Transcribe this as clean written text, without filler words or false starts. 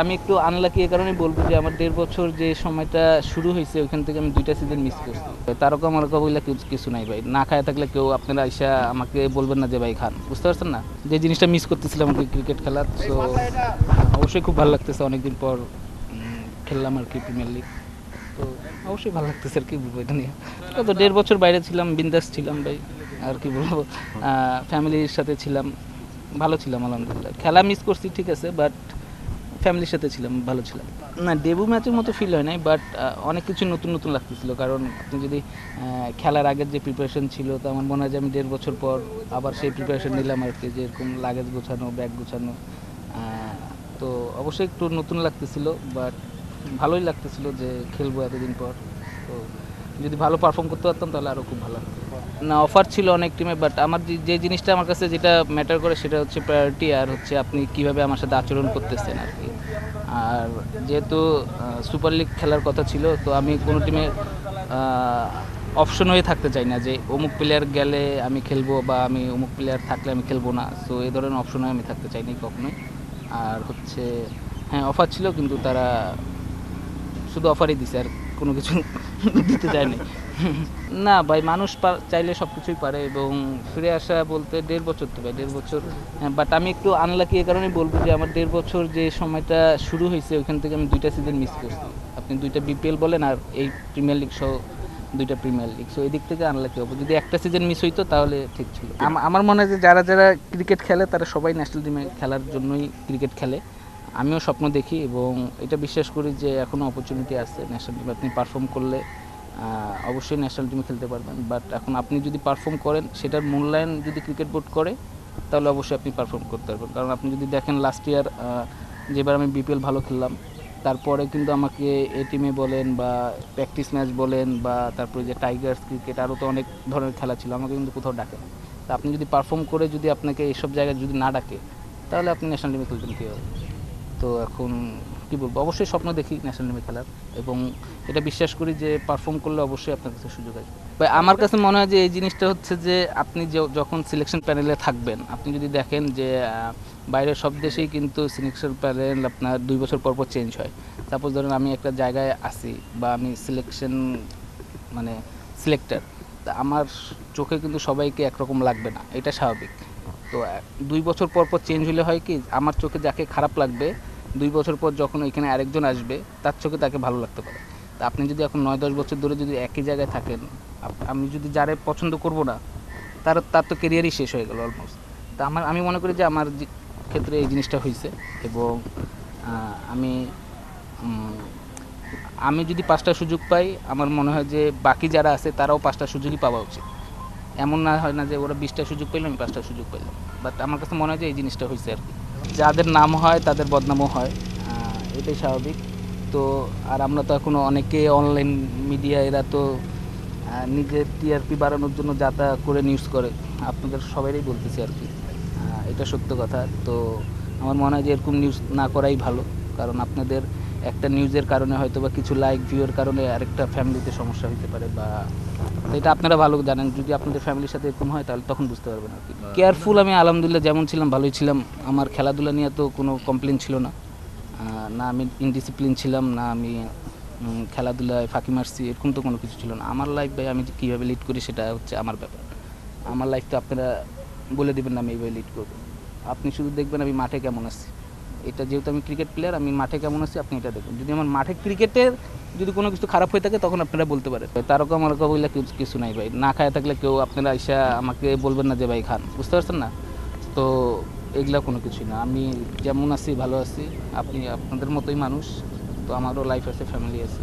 আমি একটু আনলাকি এই কারণেই বলবো যে আমার ১.৫ বছর যে সময়টা শুরু হয়েছে ওইখান থেকে আমি ২টা সিজন মিস করছি। তারকা মারকা বইলা কিছু নাই ভাই। না খায়া থাকলে কেউ আপনারা আইসা আমাকে বলবেন না যে ভাই খান। বুঝতে পারছেন না? যে জিনিসটা মিস করতেছিলাম আরকি ক্রিকেট খেলা। সো অবশ্যই খুব ভালো লাগতেছে অনেকদিন পর খেললাম আরকি প্রিমিয়ার লিগ। তো অবশ্যই ভালো লাগতেছে আর কি বলবো এটা নিয়ে। তো ১.৫ বছর বাইরে ছিলাম, বিন্দাস ছিলাম ভাই। আর কি বলবো ফ্যামিলির সাথে ছিলাম। ভালো ছিলাম আলহামদুলিল্লাহ। খেলা মিস করছি ঠিক আছে বাট ফ্যামিলির সাথে ছিলাম, ভালো ছিলাম। না ডেবু ম্যাচের মতো ফিল হয় নাই বাট অনেক কিছু নতুন লাগতেছিল। কারণ আপনি যদি খেলার আগের যে প্রিপারেশন ছিল তো আমার মনে হয় যে আমি ১.৫ বছর পর আবার সেই প্রিপারেশন নিলাম আর কি, যে এরকম লাগেজ গোছানো, ব্যাগ গোছানো। তো অবশ্যই একটু নতুন লাগতেছিল বাট ভালোই লাগতেছিল যে খেলবো এতদিন পর। তো যদি ভালো পারফর্ম করতে পারতাম তাহলে আরও খুব ভালো লাগতো। না অফার ছিল অনেক টিমে বাট আমার যে জিনিসটা আমার কাছে যেটা ম্যাটার করে সেটা হচ্ছে প্রায়োরিটি, আর হচ্ছে আপনি কীভাবে আমার সাথে আচরণ করতেছেন আর কি। আর যেহেতু সুপার লিগ খেলার কথা ছিল তো আমি কোনো টিমে অপশন হয়ে থাকতে চাই না যে অমুক প্লেয়ার গেলে আমি খেলবো বা আমি অমুক প্লেয়ার থাকলে আমি খেলবো না। সো এই ধরনের অপশন হয়ে আমি থাকতে চাইনি কখনোই। আর হচ্ছে হ্যাঁ অফার ছিল কিন্তু তারা শুধু অফারই দিছে আর কোনো কিছু দিতে চায়নি। না ভাই মানুষ চাইলে সব কিছুই পারে এবং ফিরে আসা বলতে ১.৫ বছর তো ভাই ১.৫ বছর। হ্যাঁ বাট আমি একটু আনলাকি এই কারণেই বলবো যে আমার ১.৫ বছর যে সময়টা শুরু হয়েছে ওইখান থেকে আমি ২টা সিজন মিস করছি। আপনি ২টা বিপিএল বলেন আর এই প্রিমিয়ার লিগ সহ ২টা প্রিমিয়ার লিগ। সো এই দিক থেকে আনলাকি হবো। যদি একটা সিজন মিস হইতো তাহলে ঠিক ছিল। আমার মনে হয় যে যারা ক্রিকেট খেলে তারা সবাই ন্যাশনাল টিমে খেলার জন্যই ক্রিকেট খেলে। আমিও স্বপ্ন দেখি এবং এটা বিশ্বাস করি যে এখনও অপরচুনিটি আছে ন্যাশনাল টিমে। আপনি পারফর্ম করলে অবশ্যই ন্যাশনাল টিমে খেলতে পারবেন। বাট এখন আপনি যদি পারফর্ম করেন সেটার মূল্যায়ন যদি ক্রিকেট বোর্ড করে তাহলে অবশ্যই আপনি পারফর্ম করতে পারবেন। কারণ আপনি যদি দেখেন লাস্ট ইয়ার যেবার আমি বিপিএল ভালো খেললাম তারপরে কিন্তু আমাকে এ টিমে বলেন বা প্র্যাকটিস ম্যাচ বলেন বা তারপরে যে টাইগার্স ক্রিকেট আরও তো অনেক ধরনের খেলা ছিল, আমাকে কিন্তু কোথাও ডাকে না। তা আপনি যদি পারফর্ম করে যদি আপনাকে এইসব জায়গায় যদি না ডাকে তাহলে আপনি ন্যাশনাল টিমে খেলবেন কীভাবে? তো এখন কী বলবো, অবশ্যই স্বপ্ন দেখি ন্যাশনাল টিমে খেলার এবং এটা বিশ্বাস করি যে পারফর্ম করলে অবশ্যই আপনার কাছে সুযোগ আসবে। আমার কাছে মনে হয় যে এই জিনিসটা হচ্ছে যে আপনি যখন সিলেকশন প্যানেলে থাকবেন আপনি যদি দেখেন যে বাইরের সব দেশেই কিন্তু সিলেকশন প্যানেল আপনার ২ বছর পর চেঞ্জ হয়। সাপোজ ধরেন আমি একটা জায়গায় আসি বা আমি মানে সিলেক্টর, তা আমার চোখে কিন্তু সবাইকে একরকম লাগবে না, এটা স্বাভাবিক। তো ২ বছর পর চেঞ্জ হলে হয় কি আমার চোখে যাকে খারাপ লাগবে ২ বছর পর যখন ওইখানে আরেকজন আসবে তার চোখে তাকে ভালো লাগতে পারে। তা আপনি যদি এখন ৯-১০ বছর ধরে যদি একই জায়গায় থাকেন, আমি যদি যারে পছন্দ করব না তার তো কেরিয়ারই শেষ হয়ে গেল অলমোস্ট। তা আমি মনে করি যে আমার ক্ষেত্রে এই জিনিসটা হয়েছে এবং আমি আমি যদি ৫টা সুযোগ পাই আমার মনে হয় যে বাকি যারা আছে তারাও ৫টা সুযোগই পাওয়া উচিত। এমন না হয় না যে ওরা ২০টা সুযোগ পেল আমি ৫টা সুযোগ পেলাম। বাট আমার কাছে মনে হয় যে এই জিনিসটা হয়েছে আর কি। যাদের নাম হয় তাদের বদনামও হয়, এটাই স্বাভাবিক। তো আর আমরা তো এখনও অনেকে অনলাইন মিডিয়া এরা তো নিজের টিআরপি বাড়ানোর জন্য যা তা করে নিউজ করে, আপনাদের সবাইই বলতেছি আর কি, এটা সত্য কথা। তো আমার মনে হয় যে এরকম নিউজ না করাই ভালো, কারণ আপনাদের একটা নিউজের কারণে হয়তো বা কিছু লাইক ভিউয়ের কারণে আরেকটা ফ্যামিলিতে সমস্যা হতে পারে বা এটা আপনারা ভালো জানেন। যদি আপনাদের ফ্যামিলির সাথে এরকম হয় তাহলে তখন বুঝতে পারবেন আর কি। কেয়ারফুল আমি আলহামদুলিল্লাহ যেমন ছিলাম ভালোই ছিলাম। আমার খেলাধুলা নিয়ে তো কোনো কমপ্লেন ছিল না, না আমি ইনডিসিপ্লিন ছিলাম, না আমি খেলাধুলায় ফাঁকি মারছি, এরকম তো কোনো কিছু ছিল না। আমার লাইফ ভাই আমি কীভাবে লিড করি সেটা হচ্ছে আমার ব্যাপার। আমার লাইফ তো আপনারা বলে দেবেন না আমি এইভাবে লিড করবো। আপনি শুধু দেখবেন আমি মাঠে কেমন আছি। এটা যেহেতু আমি ক্রিকেট প্লেয়ার, আমি মাঠে কেমন আছি আপনি এটা দেখবেন। যদি আমার মাঠে ক্রিকেটের যদি কোনো কিছু খারাপ হয়ে থাকে তখন আপনারা বলতে পারেন। তারকা মারকা বইলা কিছু নাই ভাই। না খায়া থাকলে কেউ আপনারা আইসা আমাকে বলবেন না যে ভাই খান। বুঝতে পারছেন না? তো এগুলা কোনো কিছুই না। আমি যেমন আছি ভালো আছি, আপনি আপনাদের মতোই মানুষ। তো আমারও লাইফ আছে, ফ্যামিলি আছে।